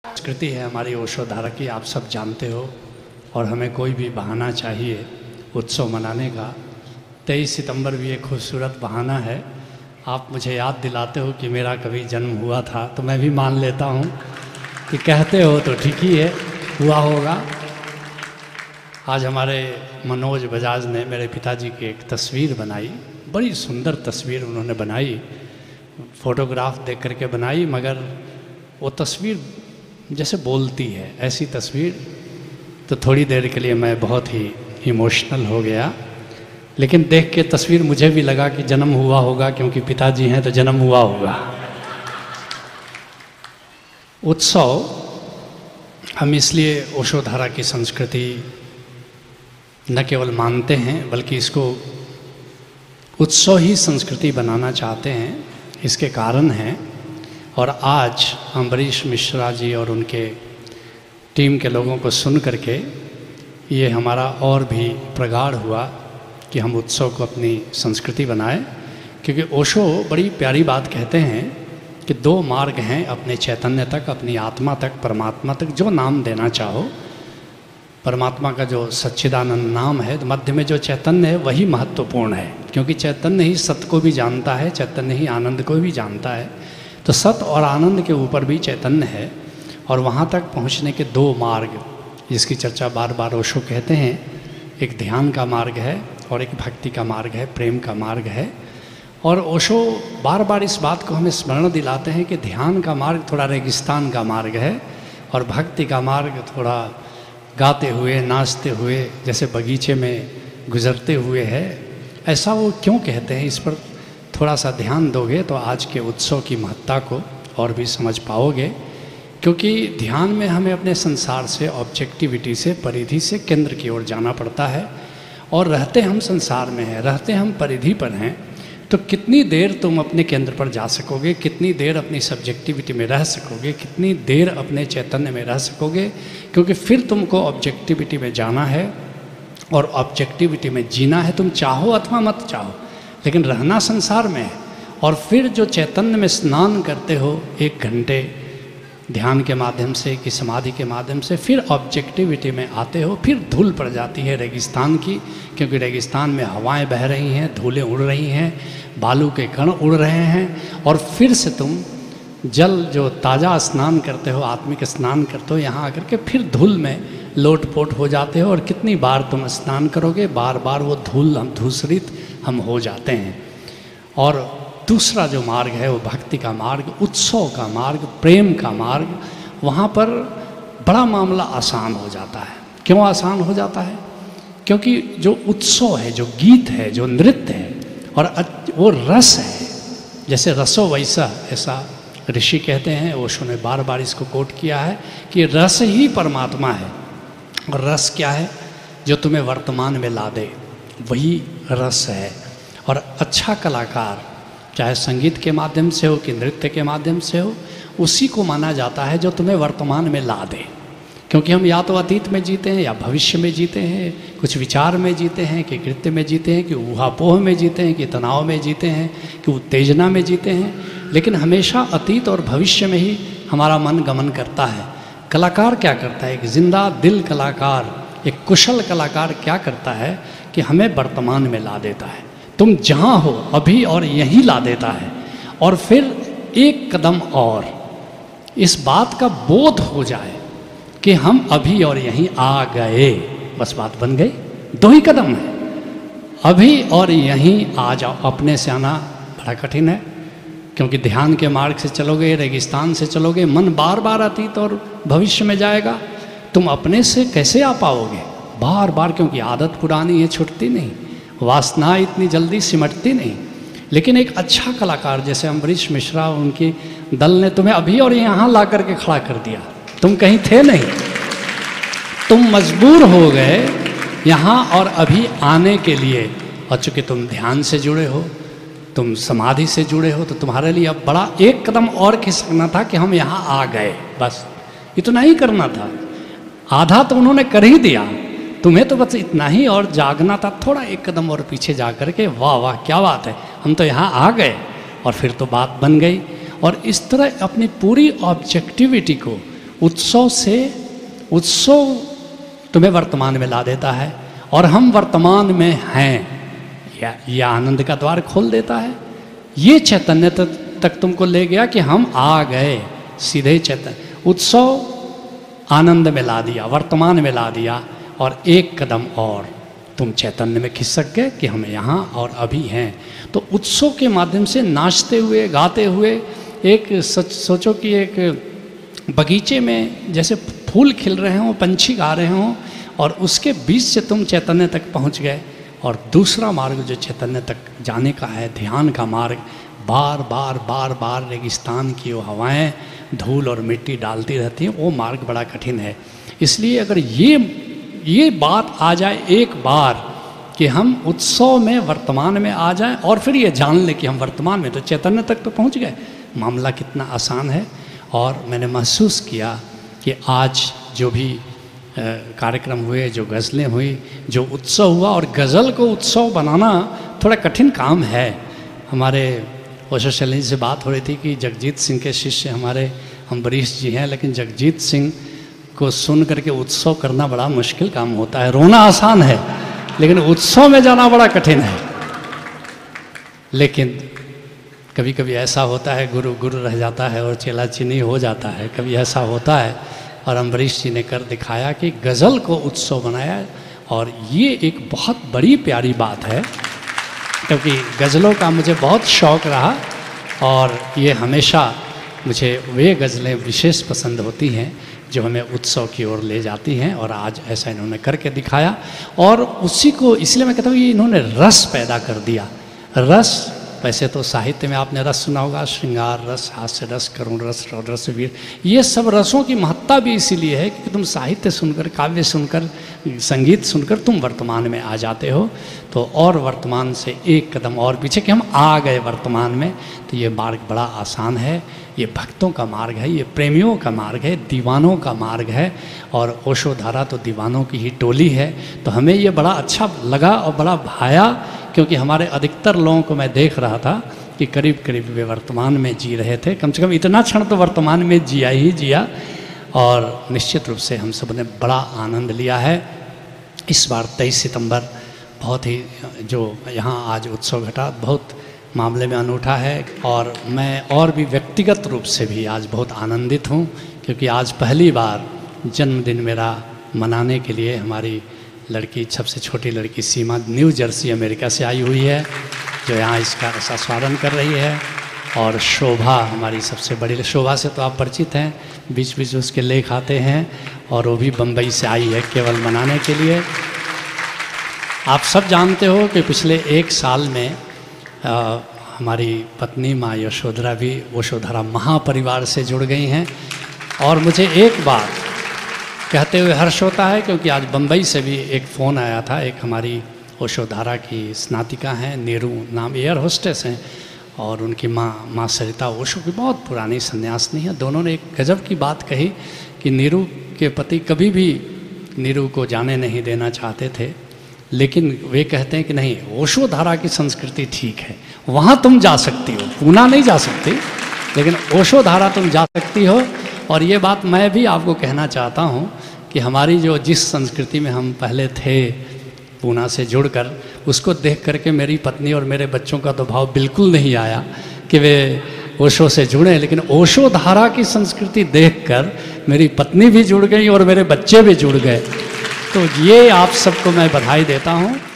संस्कृति है हमारी ओशोधारा की, आप सब जानते हो। और हमें कोई भी बहाना चाहिए उत्सव मनाने का। 23 सितंबर भी एक खूबसूरत बहाना है। आप मुझे याद दिलाते हो कि मेरा कभी जन्म हुआ था, तो मैं भी मान लेता हूँ कि कहते हो तो ठीक ही है, हुआ होगा। आज हमारे मनोज बजाज ने मेरे पिताजी की एक तस्वीर बनाई, बड़ी सुंदर तस्वीर उन्होंने बनाई, फ़ोटोग्राफ देख करके बनाई, मगर वो तस्वीर जैसे बोलती है, ऐसी तस्वीर। तो थोड़ी देर के लिए मैं बहुत ही इमोशनल हो गया, लेकिन देख के तस्वीर मुझे भी लगा कि जन्म हुआ होगा, क्योंकि पिताजी हैं तो जन्म हुआ होगा। उत्सव हम इसलिए ओशोधारा की संस्कृति न केवल मानते हैं, बल्कि इसको उत्सव ही संस्कृति बनाना चाहते हैं। इसके कारण हैं, और आज अम्बरीश मिश्रा जी और उनके टीम के लोगों को सुन करके ये हमारा और भी प्रगाढ़ हुआ कि हम उत्सव को अपनी संस्कृति बनाएं। क्योंकि ओशो बड़ी प्यारी बात कहते हैं कि 2 मार्ग हैं अपने चैतन्य तक, अपनी आत्मा तक, परमात्मा तक, जो नाम देना चाहो। परमात्मा का जो सच्चिदानंद नाम है, मध्य में जो चैतन्य है वही महत्वपूर्ण है, क्योंकि चैतन्य ही सत्य को भी जानता है, चैतन्य ही आनंद को भी जानता है। तो सत्य और आनंद के ऊपर भी चैतन्य है, और वहाँ तक पहुँचने के 2 मार्ग, जिसकी चर्चा बार बार ओशो कहते हैं। एक ध्यान का मार्ग है और एक भक्ति का मार्ग है, प्रेम का मार्ग है। और ओशो बार बार इस बात को हमें स्मरण दिलाते हैं कि ध्यान का मार्ग थोड़ा रेगिस्तान का मार्ग है, और भक्ति का मार्ग थोड़ा गाते हुए, नाचते हुए, जैसे बगीचे में गुजरते हुए है। ऐसा वो क्यों कहते हैं, इस पर थोड़ा सा ध्यान दोगे तो आज के उत्सव की महत्ता को और भी समझ पाओगे। क्योंकि ध्यान में हमें अपने संसार से, ऑब्जेक्टिविटी से, परिधि से केंद्र की ओर जाना पड़ता है। और रहते हम संसार में हैं, रहते हम परिधि पर हैं, तो कितनी देर तुम अपने केंद्र पर जा सकोगे, कितनी देर अपनी सब्जेक्टिविटी में रह सकोगे, कितनी देर अपने चैतन्य में रह सकोगे। क्योंकि फिर तुमको ऑब्जेक्टिविटी में जाना है, और ऑब्जेक्टिविटी में जीना है, तुम चाहो अथवा मत चाहो, लेकिन रहना संसार में है। और फिर जो चैतन्य में स्नान करते हो 1 घंटे ध्यान के माध्यम से कि समाधि के माध्यम से, फिर ऑब्जेक्टिविटी में आते हो, फिर धूल पड़ जाती है रेगिस्तान की। क्योंकि रेगिस्तान में हवाएं बह रही हैं, धूलें उड़ रही हैं, बालू के कण उड़ रहे हैं, और फिर से तुम जल जो ताज़ा स्नान करते हो, आत्मिक स्नान करते हो, यहाँ आकर के फिर धूल में लोटपोट हो जाते हो। और कितनी बार तुम स्नान करोगे, बार बार वो धूल हम धूसरित हम हो जाते हैं। और दूसरा जो मार्ग है वो भक्ति का मार्ग, उत्सव का मार्ग, प्रेम का मार्ग। वहाँ पर बड़ा मामला आसान हो जाता है। क्यों आसान हो जाता है? क्योंकि जो उत्सव है, जो गीत है, जो नृत्य है, और वो रस है, जैसे रसो वैसा, ऐसा ऋषि कहते हैं। ओशो ने बार बार इसको कोट किया है कि रस ही परमात्मा है। और रस क्या है? जो तुम्हें वर्तमान में ला दे, वही रस है। और अच्छा कलाकार, चाहे संगीत के माध्यम से हो कि नृत्य के माध्यम से हो, उसी को माना जाता है जो तुम्हें वर्तमान में ला दे। क्योंकि हम या तो अतीत में जीते हैं, या भविष्य में जीते हैं, कुछ विचार में जीते हैं, कि कृत्य में जीते हैं, कि ऊहापोह में जीते हैं, कि तनाव में जीते हैं, कि उत्तेजना में जीते हैं। लेकिन हमेशा अतीत और भविष्य में ही हमारा मन गमन करता है। कलाकार क्या करता है? एक जिंदा दिल कलाकार, एक कुशल कलाकार क्या करता है कि हमें वर्तमान में ला देता है। तुम जहाँ हो अभी और यहीं ला देता है। और फिर एक कदम और इस बात का बोध हो जाए कि हम अभी और यहीं आ गए, बस बात बन गई। 2 ही कदम है, अभी और यहीं आ जाओ। अपने से आना बड़ा कठिन है, क्योंकि ध्यान के मार्ग से चलोगे, रेगिस्तान से चलोगे, मन बार बार अतीत और भविष्य में जाएगा। तुम अपने से कैसे आ पाओगे बार बार? क्योंकि आदत पुरानी है, छूटती नहीं, वासना इतनी जल्दी सिमटती नहीं। लेकिन एक अच्छा कलाकार जैसे अम्बरीश मिश्रा, उनकी दल ने तुम्हें अभी और यहाँ ला करके खड़ा कर दिया। तुम कहीं थे नहीं, तुम मजबूर हो गए यहाँ और अभी आने के लिए। और चूँकि तुम ध्यान से जुड़े हो, तुम समाधि से जुड़े हो, तो तुम्हारे लिए अब बड़ा एक कदम और खिसकना था कि हम यहाँ आ गए। बस इतना ही करना था। आधा तो उन्होंने कर ही दिया, तुम्हें तो बस इतना ही और जागना था, थोड़ा एक कदम और पीछे जा कर के, वाह वाह क्या बात है, हम तो यहाँ आ गए। और फिर तो बात बन गई। और इस तरह अपनी पूरी ऑब्जेक्टिविटी को उत्सव तुम्हें वर्तमान में ला देता है और हम वर्तमान में हैं, यह आनंद का द्वार खोल देता है। ये चैतन्य तक तुमको ले गया कि हम आ गए सीधे चैतन्य। उत्सव आनंद में ला दिया, वर्तमान में ला दिया, और एक कदम और तुम चैतन्य में खिसक गए कि हम यहाँ और अभी हैं। तो उत्सव के माध्यम से नाचते हुए गाते हुए, एक सोचो कि एक बगीचे में जैसे फूल खिल रहे हों, पंछी गा रहे हों, और उसके बीच से तुम चैतन्य तक पहुँच गए। और दूसरा मार्ग जो चैतन्य तक जाने का है, ध्यान का मार्ग, बार बार रेगिस्तान की वो हवाएं धूल और मिट्टी डालती रहती हैं, वो मार्ग बड़ा कठिन है। इसलिए अगर ये बात आ जाए एक बार कि हम उत्सव में वर्तमान में आ जाएं और फिर ये जान लें कि हम वर्तमान में तो चैतन्य तक तो पहुंच गए, मामला कितना आसान है। और मैंने महसूस किया कि आज जो भी कार्यक्रम हुए, जो गज़लें हुई, जो उत्सव हुआ, और गज़ल को उत्सव बनाना थोड़ा कठिन काम है। हमारे ओशो शैली से बात हो रही थी कि जगजीत सिंह के शिष्य हमारे अम्बरीश जी हैं, लेकिन जगजीत सिंह को सुन करके उत्सव करना बड़ा मुश्किल काम होता है। रोना आसान है, लेकिन उत्सव में जाना बड़ा कठिन है। लेकिन कभी कभी ऐसा होता है, गुरु गुरु रह जाता है और चेला चीनी हो जाता है, कभी ऐसा होता है। और अम्बरीश जी ने कर दिखाया कि गज़ल को उत्सव बनाया, और ये एक बहुत बड़ी प्यारी बात है, क्योंकि गज़लों का मुझे बहुत शौक़ रहा, और ये हमेशा मुझे वे गज़लें विशेष पसंद होती हैं जो हमें उत्सव की ओर ले जाती हैं। और आज ऐसा इन्होंने करके दिखाया, और उसी को इसलिए मैं कहता हूँ ये इन्होंने रस पैदा कर दिया। रस, वैसे तो साहित्य में आपने रस सुना होगा, श्रृंगार रस, हास्य रस, करुण रस, रौद्र रस, वीर, ये सब रसों की महत्ता भी इसीलिए है कि तुम साहित्य सुनकर, काव्य सुनकर, संगीत सुनकर तुम वर्तमान में आ जाते हो। तो और वर्तमान से एक कदम और पीछे कि हम आ गए वर्तमान में, तो ये मार्ग बड़ा आसान है। ये भक्तों का मार्ग है, ये प्रेमियों का मार्ग है, दीवानों का मार्ग है, और ओशो धारा तो दीवानों की ही टोली है। तो हमें ये बड़ा अच्छा लगा और बड़ा भाया, क्योंकि हमारे अधिकतर लोगों को मैं देख रहा था कि करीब करीब वे वर्तमान में जी रहे थे। कम से कम इतना क्षण तो वर्तमान में जिया, और निश्चित रूप से हम सब ने बड़ा आनंद लिया है। इस बार 23 सितंबर बहुत ही, जो यहाँ आज उत्सव घटा, बहुत मामले में अनूठा है। और मैं और भी व्यक्तिगत रूप से भी आज बहुत आनंदित हूँ, क्योंकि आज पहली बार जन्मदिन मेरा मनाने के लिए हमारी लड़की, सबसे छोटी लड़की सीमा, न्यू जर्सी अमेरिका से आई हुई है, जो यहाँ इसका स्वागत कर रही है। और शोभा, हमारी सबसे बड़ी, शोभा से तो आप परिचित हैं, बीच बीच उसके लेख आते हैं, और वो भी बम्बई से आई है केवल मनाने के लिए। आप सब जानते हो कि पिछले एक साल में हमारी पत्नी माँ यशोधरा भी ओशोधारा महापरिवार से जुड़ गई हैं। और मुझे एक बात कहते हुए हर्ष होता है, क्योंकि आज बम्बई से भी एक फ़ोन आया था। एक हमारी ओशोधारा की स्नातिका हैं, नीरू नाम, एयर होस्टेस हैं, और उनकी माँ सरिता ओशो की बहुत पुरानी सन्यासिनी है। दोनों ने एक गजब की बात कही कि नीरू के पति कभी भी नीरू को जाने नहीं देना चाहते थे, लेकिन वे कहते हैं कि नहीं, ओशोधारा की संस्कृति ठीक है, वहाँ तुम जा सकती हो, पूना नहीं जा सकती, लेकिन ओशोधारा तुम जा सकती हो। और ये बात मैं भी आपको कहना चाहता हूँ कि हमारी जो जिस संस्कृति में हम पहले थे पूना से जुड़कर, उसको देख करके मेरी पत्नी और मेरे बच्चों का तो भाव बिल्कुल नहीं आया कि वे ओशो से जुड़े, लेकिन ओशोधारा की संस्कृति देखकर मेरी पत्नी भी जुड़ गई और मेरे बच्चे भी जुड़ गए। तो ये आप सबको मैं बधाई देता हूँ।